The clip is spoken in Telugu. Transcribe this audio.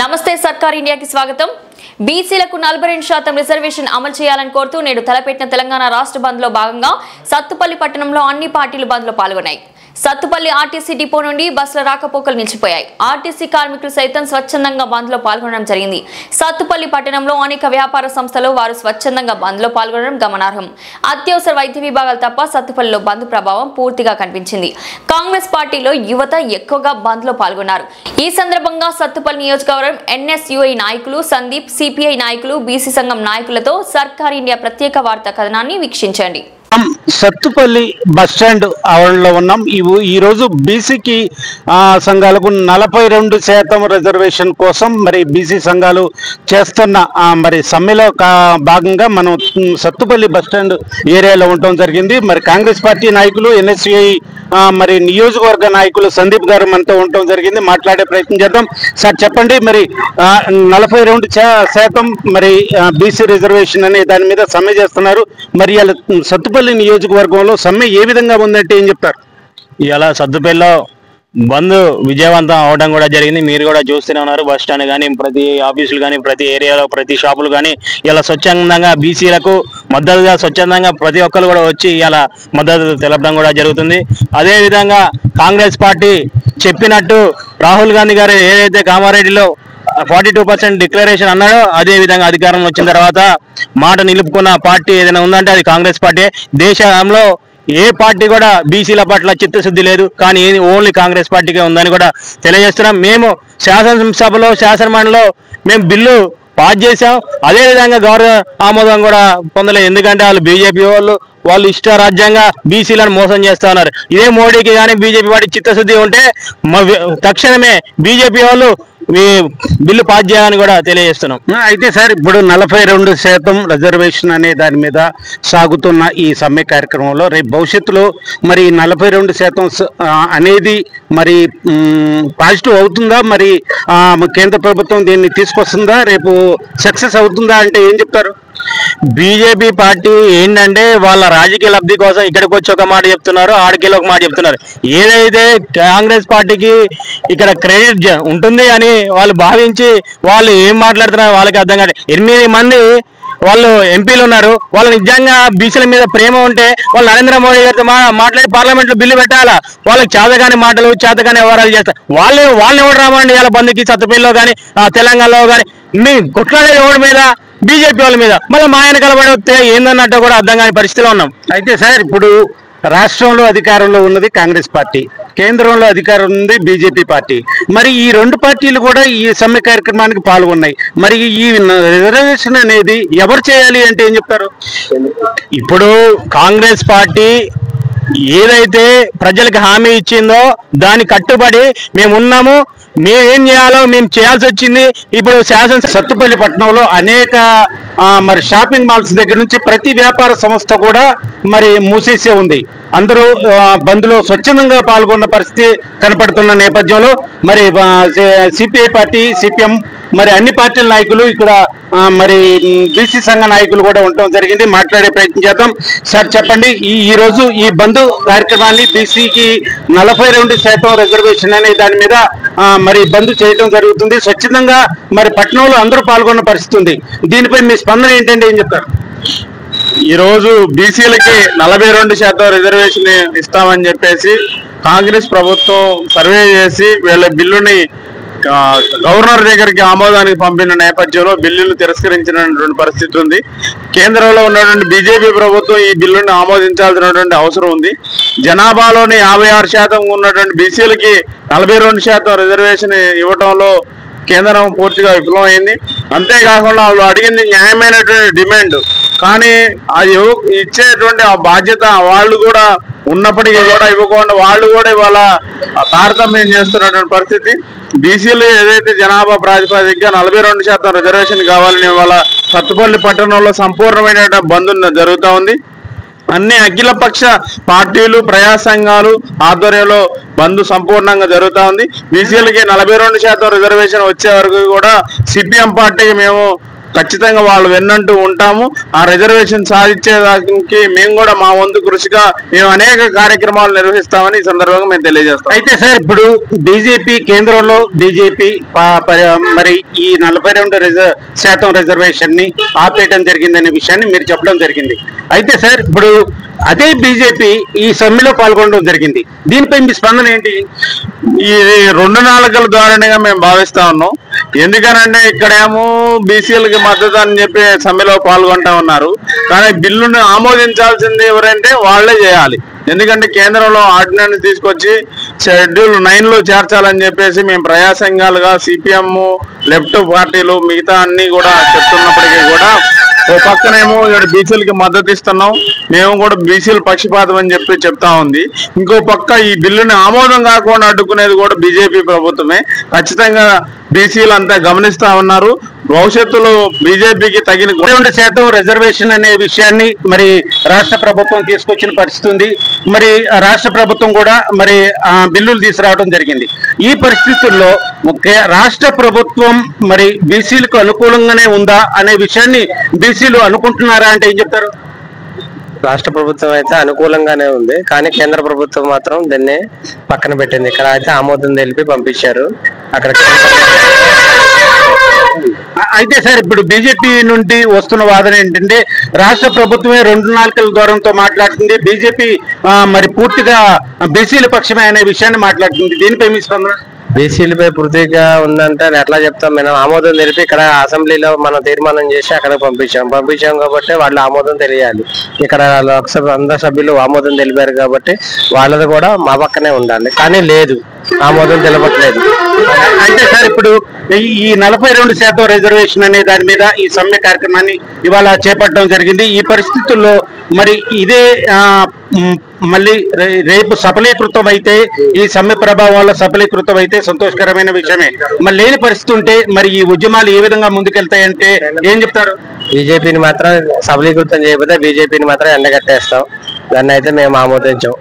నమస్తే సర్కార్ ఇండియాకి స్వాగతం. బీసీలకు 42% రిజర్వేషన్ అమలు చేయాలని కోరుతూ నేడు తలపెట్టిన తెలంగాణ రాష్ట్ర బంద్ లో భాగంగా సత్తుపల్లి పట్టణంలో అన్ని పార్టీలు బంద్ లో పాల్గొన్నాయి. సత్తుపల్లి ఆర్టీసీ డిపో నుండి బస్సుల రాకపోకలు నిలిచిపోయాయి. ఆర్టీసీ కార్మికులు సైతం స్వచ్ఛందంగా బంద్ లో పాల్గొనడం జరిగింది. సత్తుపల్లి పట్టణంలో అనేక వ్యాపార సంస్థలు వారు స్వచ్ఛందంగా బంద్ లో పాల్గొనడం గమనార్హం. అత్యవసర వైద్య విభాగాలు తప్ప సత్తుపల్లిలో బంద్ ప్రభావం పూర్తిగా కనిపించింది. కాంగ్రెస్ పార్టీలో యువత ఎక్కువగా బంద్ లో పాల్గొన్నారు. ఈ సందర్భంగా సత్తుపల్లి నియోజకవర్గం ఎన్ఎస్యుఐ నాయకులు సందీప్, సిపిఐ నాయకులు, బీసీ సంఘం నాయకులతో సర్కార్ ఇండియా ప్రత్యేక వార్తా కథనాన్ని వీక్షించండి. సత్తుపల్లి బస్టాండ్ ఆవరణలో ఉన్నాం. ఈ రోజు బీసీకి సంఘాలకు 42% రిజర్వేషన్ కోసం మరి బీసీ సంఘాలు చేస్తున్న మరి సమ్మెలో భాగంగా మనం సత్తుపల్లి బస్టాండ్ ఏరియాలో ఉండటం జరిగింది. మరి కాంగ్రెస్ పార్టీ నాయకులు, ఎన్ఎస్యుఐ మరి నియోజకవర్గ నాయకులు సందీప్ గారు మనతో ఉండటం జరిగింది. మాట్లాడే ప్రయత్నం చేద్దాం. సార్ చెప్పండి, మరి 42% మరి బీసీ రిజర్వేషన్ అనే దాని మీద సమ్మె చేస్తున్నారు. మరి ఇలా సత్తుపల్లి నియోజకవర్గంలో సమ్మె ఏ విధంగా ఉందంటే ఏం చెప్తారు? ఇలా సత్తుపల్లిలో బంద్ విజయవంతం అవడం కూడా జరిగింది. మీరు కూడా చూస్తూనే ఉన్నారు. బస్ స్టాండ్ కానీ, ప్రతి ఆఫీసులు కానీ, ప్రతి ఏరియాలో ప్రతి షాపులు కానీ ఇలా స్వచ్ఛందంగా బీసీలకు మద్దతుగా స్వచ్ఛందంగా ప్రతి ఒక్కరు కూడా వచ్చి ఇలా మద్దతు తెలపడం కూడా జరుగుతుంది. అదేవిధంగా కాంగ్రెస్ పార్టీ చెప్పినట్టు రాహుల్ గాంధీ గారు ఏదైతే కామారెడ్డిలో 42% డిక్లరేషన్ అన్నాడో అదే విధంగా అధికారం వచ్చిన తర్వాత మాట నిలుపుకున్న పార్టీ ఏదైనా ఉందంటే అది కాంగ్రెస్ పార్టీ. దేశంలో ఏ పార్టీ కూడా బీసీల పట్ల చిత్తశుద్ధి లేదు, కానీ ఓన్లీ కాంగ్రెస్ పార్టీకే ఉందని కూడా తెలియజేస్తున్నాం. మేము శాసనసభలో, శాసనమండలిలో మేము బిల్లు పాస్ చేశాం. అదేవిధంగా గౌరవ ఆమోదం కూడా పొందలేదు. ఎందుకంటే వాళ్ళు బీజేపీ వాళ్ళు ఇష్టారాజ్యంగా బీసీలను మోసం చేస్తా ఉన్నారు. ఇదే మోడీకి కానీ బీజేపీ పార్టీ చిత్తశుద్ధి ఉంటే తక్షణమే బీజేపీ వాళ్ళు బిల్లు పాస్ చేయాలని కూడా తెలియజేస్తున్నాం. అయితే సార్, ఇప్పుడు 42% రిజర్వేషన్ అనే దాని మీద సాగుతున్న ఈ సమ్మె కార్యక్రమంలో రేపు భవిష్యత్తులో మరి 42% అనేది మరి పాజిటివ్ అవుతుందా? మరి కేంద్ర ప్రభుత్వం దీన్ని తీసుకొస్తుందా? రేపు సక్సెస్ అవుతుందా అంటే ఏం చెప్తారు? బీజేపీ పార్టీ ఏంటంటే వాళ్ళ రాజకీయ లబ్ధి కోసం ఇక్కడికి వచ్చి ఒక మాట చెప్తున్నారు, ఆడికెళ్ళి ఒక మాట చెప్తున్నారు. ఏదైతే కాంగ్రెస్ పార్టీకి ఇక్కడ క్రెడిట్ ఉంటుంది అని వాళ్ళు భావించి వాళ్ళు ఏం మాట్లాడుతున్నారు వాళ్ళకి అర్థం కాదు. 8 మంది వాళ్ళు ఎంపీలు ఉన్నారు. వాళ్ళు నిజంగా బీసీల మీద ప్రేమ ఉంటే వాళ్ళు నరేంద్ర మోడీ గారితో మాట్లాడి పార్లమెంట్ లో బిల్లు పెట్టాలా. వాళ్ళకి చేతగాని మాటలు, చేతగాని వ్యవహారాలు చేస్తారు. వాళ్ళని ఎవరు రామండి ఇలా బంధుకి సత్తుపల్లిలో కానీ తెలంగాణలో కానీ మీ కొట్లాడే ఎవరి మీద? బీజేపీ వాళ్ళ మీద. మళ్ళీ మా ఆయన కలబడి వస్తే ఏందన్నట్టు కూడా అర్థం కాని పరిస్థితిలో ఉన్నాం. అయితే సార్, ఇప్పుడు రాష్ట్రంలో అధికారంలో ఉన్నది కాంగ్రెస్ పార్టీ, కేంద్రంలో అధికారం ఉంది బీజేపీ పార్టీ. మరి ఈ రెండు పార్టీలు కూడా ఈ సమ్మె కార్యక్రమానికి పాల్గొన్నాయి. మరి ఈ రిజర్వేషన్ అనేది ఎవరు చేయాలి అంటే ఏం చెప్తారు? ఇప్పుడు కాంగ్రెస్ పార్టీ ఏదైతే ప్రజలకు హామీ ఇచ్చిందో దాని కట్టుబడి మేము ఉన్నాము. మేమేం చేయాలో మేము చేయాల్సి వచ్చింది. ఇప్పుడు సత్తుపల్లి పట్టణంలో అనేక మరి షాపింగ్ మాల్స్ దగ్గర నుంచి ప్రతి వ్యాపార సంస్థ కూడా మరి మూసేసే ఉంది. అందరూ బంద్లో స్వచ్ఛందంగా పాల్గొన్న పరిస్థితి కనపడుతున్న నేపథ్యంలో మరి సిపిఐ పార్టీ, సిపిఎం మరి అన్ని పార్టీల నాయకులు ఇక్కడ మరి బీసీ సంఘ నాయకులు కూడా ఉండటం జరిగింది. మాట్లాడే ప్రయత్నం చేద్దాం. సార్ చెప్పండి, ఈ రోజు ఈ బంద్ కార్యక్రమాన్ని బీసీకి 42% రిజర్వేషన్ అనే దాని మీద మరి బంద్ చేయడం జరుగుతుంది. స్వచ్ఛందంగా మరి పట్టణంలో అందరూ పాల్గొన్న పరిస్థితి ఉంది. దీనిపై మీ స్పందన ఏంటంటే ఏం చెప్తారు? ఈరోజు బీసీలకి 42% రిజర్వేషన్ ఇస్తామని చెప్పేసి కాంగ్రెస్ ప్రభుత్వం సర్వే చేసి వీళ్ళ బిల్లుని గవర్నర్ దగ్గరికి ఆమోదానికి పంపిన నేపథ్యంలో బిల్లును తిరస్కరించినటువంటి పరిస్థితి ఉంది. కేంద్రంలో ఉన్నటువంటి బీజేపీ ప్రభుత్వం ఈ బిల్లుని ఆమోదించాల్సినటువంటి అవసరం ఉంది. జనాభాలోని 56% ఉన్నటువంటి బీసీలకి 42% రిజర్వేషన్ ఇవ్వడంలో కేంద్రం పూర్తిగా విఫలమైంది. అంతేకాకుండా వాళ్ళు అడిగింది న్యాయమైనటువంటి డిమాండ్, కానీ అది ఇచ్చేటువంటి ఆ బాధ్యత వాళ్ళు కూడా ఉన్నప్పటికీ కూడా ఇవ్వకుండా వాళ్ళు కూడా ఇవాళ తారతమ్యం చేస్తున్నటువంటి పరిస్థితి. బీసీలు ఏదైతే జనాభా ప్రాతిపదికగా 42% రిజర్వేషన్ కావాలని ఇవాళ సత్తుపల్లి పట్టణంలో సంపూర్ణమైన బంద్ జరుగుతూ ఉంది. అన్ని అఖిలపక్ష పార్టీలు, ప్రజా సంఘాలు ఆధ్వర్యంలో బంద్ సంపూర్ణంగా జరుగుతూ ఉంది. బీసీలకి 42% రిజర్వేషన్ వచ్చే వరకు కూడా సిపిఎం పార్టీకి మేము ఖచ్చితంగా వాళ్ళు వెన్నంటూ ఉంటాము. ఆ రిజర్వేషన్ సాధించేదానికి మేము కూడా మా వంతు కృషిగా మేము అనేక కార్యక్రమాలు నిర్వహిస్తామని ఈ సందర్భంగా మేము తెలియజేస్తాం. అయితే సార్ ఇప్పుడు బీజేపీ కేంద్రంలో బీజేపీ మరి ఈ 42% రిజర్వేషన్ ని ఆపేయడం జరిగిందనే విషయాన్ని మీరు చెప్పడం జరిగింది. అయితే సార్ ఇప్పుడు అదే బీజేపీ ఈ సమ్మెలో పాల్గొనడం జరిగింది. దీనిపై మీ స్పందన ఏంటి? ఇది 2 నాలుకల ధోరణిగా మేము భావిస్తా ఉన్నాం. ఎందుకనంటే ఇక్కడేమో బీసీలకి మద్దతు అని చెప్పి సమ్మెలో పాల్గొంటా ఉన్నారు. కానీ బిల్లును ఆమోదించాల్సింది ఎవరంటే వాళ్లే చేయాలి. ఎందుకంటే కేంద్రంలో ఆర్డినెన్స్ తీసుకొచ్చి షెడ్యూల్ 9లో చేర్చాలని చెప్పేసి మేము ప్రజా సంఘాలుగా సిపిఎం, లెఫ్ట్ పార్టీలు మిగతా అన్ని కూడా చెప్తున్నప్పటికీ కూడా ఓ పక్కనేమో ఇక్కడ బీసీలకి మద్దతు ఇస్తున్నాం, మేము కూడా బీసీల పక్షపాతం అని చెప్పి చెప్తా ఉంది. ఇంకో పక్క ఈ బిల్లుని ఆమోదం కాకుండా అడ్డుకునేది కూడా బీజేపీ ప్రభుత్వమే. ఖచ్చితంగా బీసీలు అంతా గమనిస్తా ఉన్నారు. భవిష్యత్తులో బీజేపీకి తగిన 2% రిజర్వేషన్ అనే విషయాన్ని మరి రాష్ట్ర ప్రభుత్వం తీసుకొచ్చిన పరిస్థితి ఉంది. మరి రాష్ట్ర ప్రభుత్వం కూడా మరి బిల్లులు తీసుకురావడం జరిగింది. ఈ పరిస్థితుల్లో రాష్ట్ర ప్రభుత్వం మరి బీసీలకు అనుకూలంగానే ఉందా అనే విషయాన్ని బీసీలు అనుకుంటున్నారా అంటే ఏం చెప్తారు? రాష్ట్ర ప్రభుత్వం అయితే అనుకూలంగానే ఉంది, కానీ కేంద్ర ప్రభుత్వం మాత్రం దీన్ని పక్కన పెట్టింది. ఇక్కడ అయితే ఆమోదం తెలిపి పంపించారు అక్కడ. అయితే సార్ ఇప్పుడు బీజేపీ నుండి వస్తున్న వాదన ఏంటంటే రాష్ట్ర ప్రభుత్వమే 2 నాలుకల దూరంతో మాట్లాడుతుంది, బీజేపీ మరి పూర్తిగా బీసీల పక్షమే అనే విషయాన్ని మాట్లాడుతుంది. దీనిపై మీ స్పందన? బీసీలపై పూర్తిగా ఉందంటే ఎట్లా చెప్తాం? మనం ఆమోదం తెలిపి ఇక్కడ అసెంబ్లీలో మనం తీర్మానం చేసి అక్కడ పంపించాం కాబట్టి వాళ్ళు ఆమోదం తెలియాలి. ఇక్కడ లోక్సభ అందరు సభ్యులు ఆమోదం తెలిపారు కాబట్టి వాళ్ళది కూడా మా పక్కనే ఉండాలి. కానీ లేదు, ఆమోదం తెలపట్లేదు. అయితే సార్ ఇప్పుడు ఈ 42% రిజర్వేషన్ అనే దాని మీద ఈ సమ్మె కార్యక్రమాన్ని ఇవాళ చేపట్టడం జరిగింది. ఈ పరిస్థితుల్లో మరి ఇదే మళ్ళీ రేపు సఫలీకృతం అయితే, ఈ సమ్మె ప్రభావం వల్ల సఫలీకృతం అయితే సంతోషకరమైన విషయమే. మరి లేని పరిస్థితి ఉంటే మరి ఈ ఉద్యమాలు ఏ విధంగా ముందుకెళ్తాయంటే ఏం చెప్తారు? బీజేపీని మాత్రం సఫలీకృతం చేయకపోతే బీజేపీని మాత్రం ఎండగట్టేస్తాం. దాన్ని అయితే మేము ఆమోదించాం.